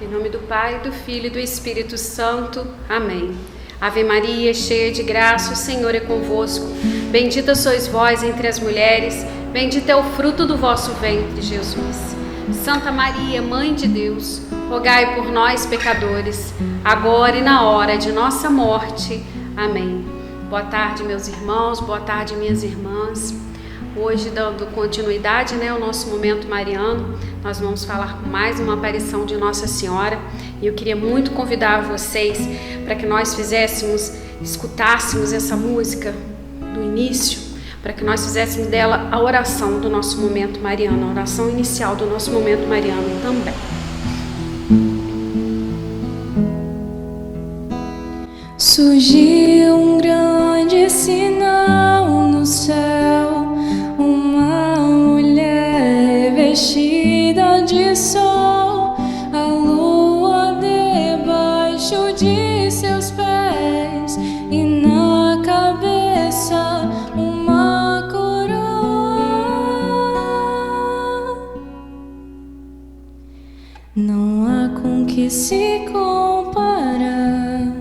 Em nome do Pai, do Filho e do Espírito Santo. Amém. Ave Maria, cheia de graça, o Senhor é convosco. Bendita sois vós entre as mulheres, bendito é o fruto do vosso ventre, Jesus. Santa Maria, Mãe de Deus, rogai por nós, pecadores, agora e na hora de nossa morte. Amém. Boa tarde, meus irmãos, boa tarde, minhas irmãs. Hoje, dando continuidade, ao nosso momento mariano, nós vamos falar com mais uma aparição de Nossa Senhora. E eu queria muito convidar vocês para que nós escutássemos essa música do início, para que nós fizéssemos dela a oração do nosso momento mariano, a oração inicial do nosso momento mariano também. Surgiu um grande sinal no céu, uma mulher vestida de sol, a lua debaixo de seus pés e na cabeça uma coroa. Não há com que se comparar,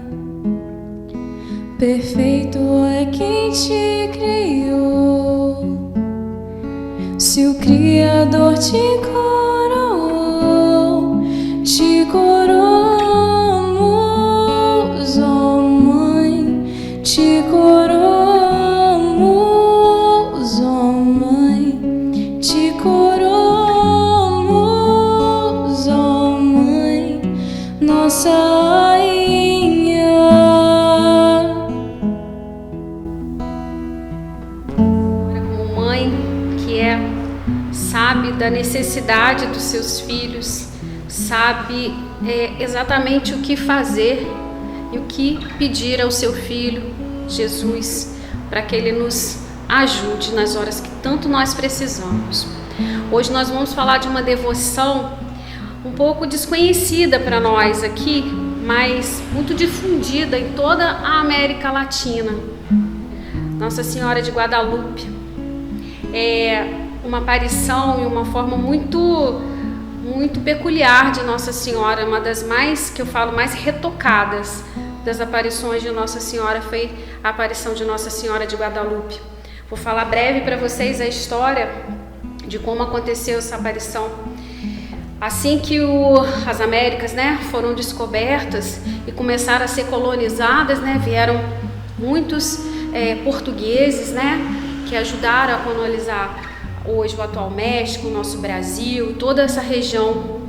perfeito é quem te criou. Se o Criador te coroamos, ó Mãe, te coroamos, ó Mãe, te coroamos, ó Mãe, nossa rainha. Como mãe que sabe da necessidade dos seus filhos, sabe exatamente o que fazer e o que pedir ao seu filho Jesus, para que ele nos ajude nas horas que tanto nós precisamos. Hoje nós vamos falar de uma devoção um pouco desconhecida para nós aqui, mas muito difundida em toda a América Latina. Nossa Senhora de Guadalupe é uma aparição e uma forma muito peculiar de Nossa Senhora, uma das mais retocadas das aparições de Nossa Senhora foi a aparição de Nossa Senhora de Guadalupe. Vou falar breve para vocês a história de como aconteceu essa aparição. Assim que as Américas, foram descobertas e começaram a ser colonizadas, vieram muitos portugueses, que ajudaram a colonizar hoje o atual México, o nosso Brasil, toda essa região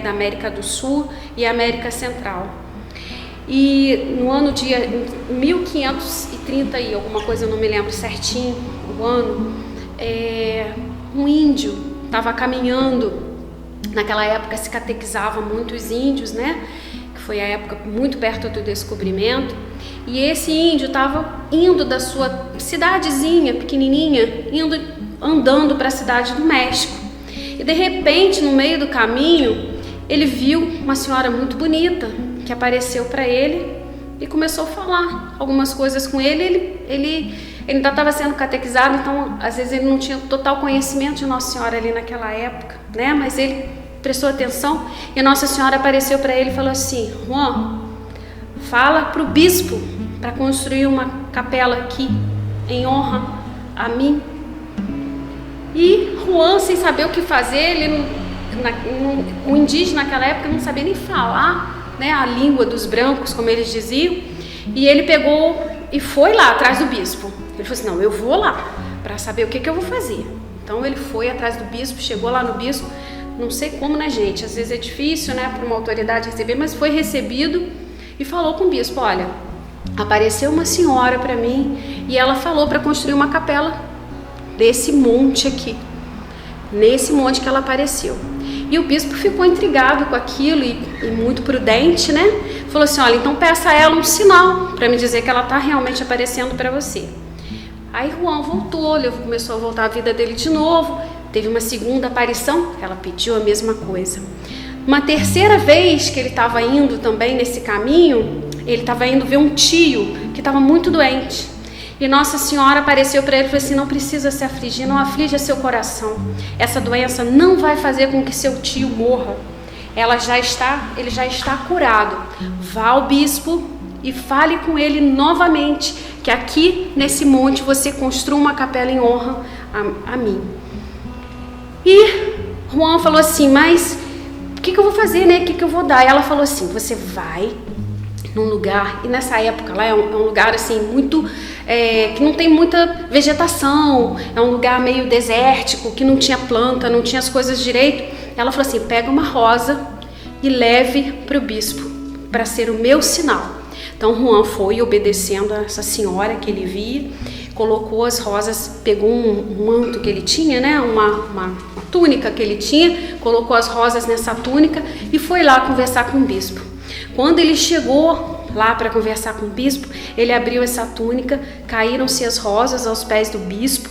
da América do Sul e América Central. E no ano de 1530 e alguma coisa, eu não me lembro certinho o ano, um índio estava caminhando. Naquela época se catequizava muito os índios, que foi a época muito perto do descobrimento. E esse índio estava indo da sua cidadezinha pequenininha, andando para a cidade do México. E de repente, no meio do caminho, ele viu uma senhora muito bonita que apareceu para ele e começou a falar algumas coisas com ele. Ele ainda estava sendo catequizado, então às vezes ele não tinha total conhecimento de Nossa Senhora ali naquela época, mas ele prestou atenção e Nossa Senhora apareceu para ele e falou assim: Juan, fala para o bispo para construir uma capela aqui em honra a mim. E Juan, sem saber o que fazer, o indígena naquela época não sabia nem falar a língua dos brancos, como eles diziam, e ele pegou e foi lá atrás do bispo. Ele falou assim: não, eu vou lá para saber o que eu vou fazer. Então ele foi atrás do bispo, chegou lá no bispo, não sei como, gente, às vezes é difícil, para uma autoridade receber, mas foi recebido e falou com o bispo: olha, apareceu uma senhora para mim e ela falou para construir uma capela desse monte aqui, nesse monte que ela apareceu. E o bispo ficou intrigado com aquilo e muito prudente, falou assim: olha, então peça a ela um sinal para me dizer que ela está realmente aparecendo para você. Aí Juan voltou, começou a voltar a vida dele de novo. Teve uma segunda aparição, ela pediu a mesma coisa. Uma terceira vez que ele estava indo também nesse caminho, ele estava indo ver um tio que estava muito doente. E Nossa Senhora apareceu para ele e falou assim: não precisa se afligir, não aflija seu coração. Essa doença não vai fazer com que seu tio morra. ele já está curado. Vá ao bispo e fale com ele novamente, que aqui nesse monte você construa uma capela em honra a mim. E Juan falou assim, mas o que eu vou fazer, né? O que eu vou dar? E ela falou assim, você vai num lugar, e nessa época lá é um lugar assim muito, que não tem muita vegetação, é um lugar meio desértico, que não tinha planta, não tinha as coisas direito. Ela falou assim, pega uma rosa e leve para o bispo, para ser o meu sinal. Então Juan foi obedecendo a essa senhora que ele via, colocou as rosas, pegou um manto que ele tinha, né, uma túnica que ele tinha, colocou as rosas nessa túnica e foi lá conversar com o bispo. Quando ele chegou lá para conversar com o bispo, ele abriu essa túnica, caíram-se as rosas aos pés do bispo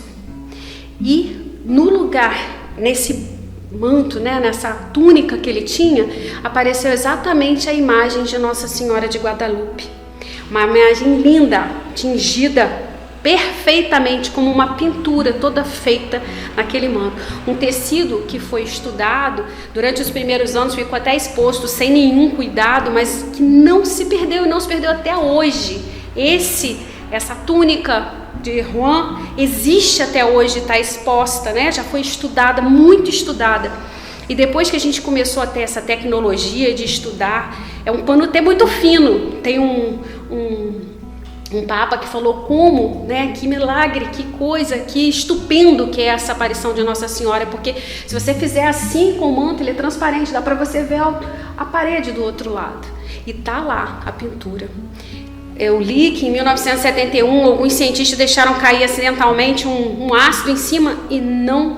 e no lugar, nesse manto, né, nessa túnica que ele tinha, apareceu exatamente a imagem de Nossa Senhora de Guadalupe. Uma imagem linda, tingida perfeitamente como uma pintura toda feita naquele manto. Um tecido que foi estudado durante os primeiros anos, ficou até exposto sem nenhum cuidado, mas que não se perdeu e não se perdeu até hoje. Essa túnica de Juan existe até hoje, está exposta, né? Já foi estudada, muito estudada. E depois que a gente começou a ter essa tecnologia de estudar, é um pano até muito fino. Tem um papa que falou como, né, que milagre, que coisa, que estupendo que é essa aparição de Nossa Senhora, porque se você fizer assim com o manto, ele é transparente, dá para você ver a parede do outro lado. E tá lá a pintura. Eu li que em 1971 alguns cientistas deixaram cair acidentalmente um ácido em cima e não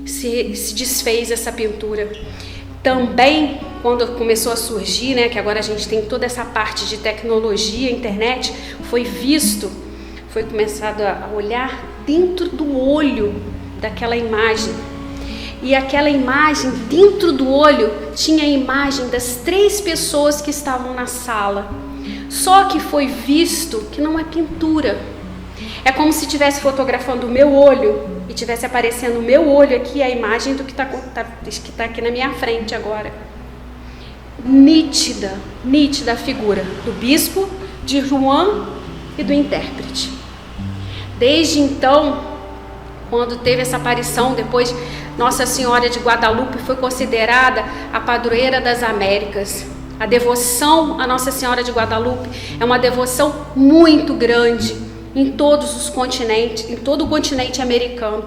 se desfez essa pintura. Também, quando começou a surgir, né, que agora a gente tem toda essa parte de tecnologia, internet, foi começado a olhar dentro do olho daquela imagem. E aquela imagem, dentro do olho, tinha a imagem das 3 pessoas que estavam na sala. Só que foi visto que não é pintura. É como se estivesse fotografando o meu olho e estivesse aparecendo o meu olho aqui, a imagem do que está aqui na minha frente agora. Nítida a figura do bispo, de Juan e do intérprete. Desde então, quando teve essa aparição, depois Nossa Senhora de Guadalupe foi considerada a padroeira das Américas. A devoção a Nossa Senhora de Guadalupe é uma devoção muito grande em todos os continentes, em todo o continente americano.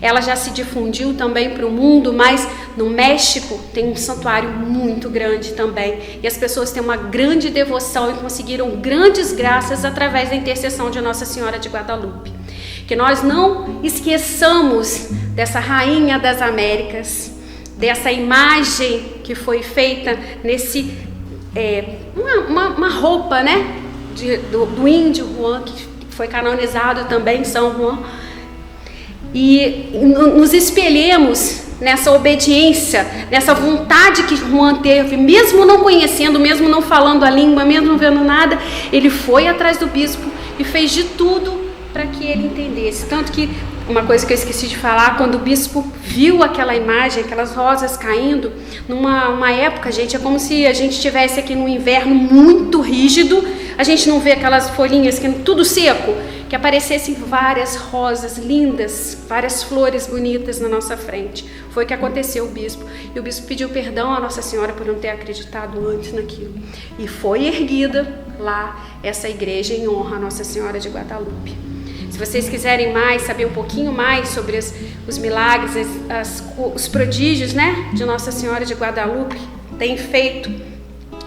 Ela já se difundiu também para o mundo, mas no México tem um santuário muito grande também. E as pessoas têm uma grande devoção e conseguiram grandes graças através da intercessão de Nossa Senhora de Guadalupe. Que nós não esqueçamos dessa rainha das Américas, dessa imagem que foi feita nesse uma roupa, né, do índio Juan, que foi canonizado também São Juan, e nos espelhemos nessa obediência, nessa vontade que Juan teve, mesmo não conhecendo, mesmo não falando a língua, mesmo não vendo nada, ele foi atrás do bispo e fez de tudo para que ele entendesse. Tanto que, uma coisa que eu esqueci de falar, quando o bispo viu aquela imagem, aquelas rosas caindo, numa época, gente, é como se a gente estivesse aqui num inverno muito rígido, a gente não vê aquelas folhinhas, que tudo seco, que aparecessem várias rosas lindas, várias flores bonitas na nossa frente. Foi o que aconteceu o bispo. E o bispo pediu perdão à Nossa Senhora por não ter acreditado antes naquilo. E foi erguida lá essa igreja em honra à Nossa Senhora de Guadalupe. Se vocês quiserem saber um pouquinho mais sobre os milagres, os prodígios, né, de Nossa Senhora de Guadalupe, tem feito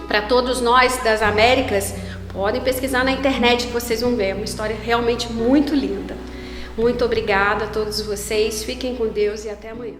para todos nós das Américas, podem pesquisar na internet que vocês vão ver. É uma história realmente muito linda. Muito obrigada a todos vocês. Fiquem com Deus e até amanhã.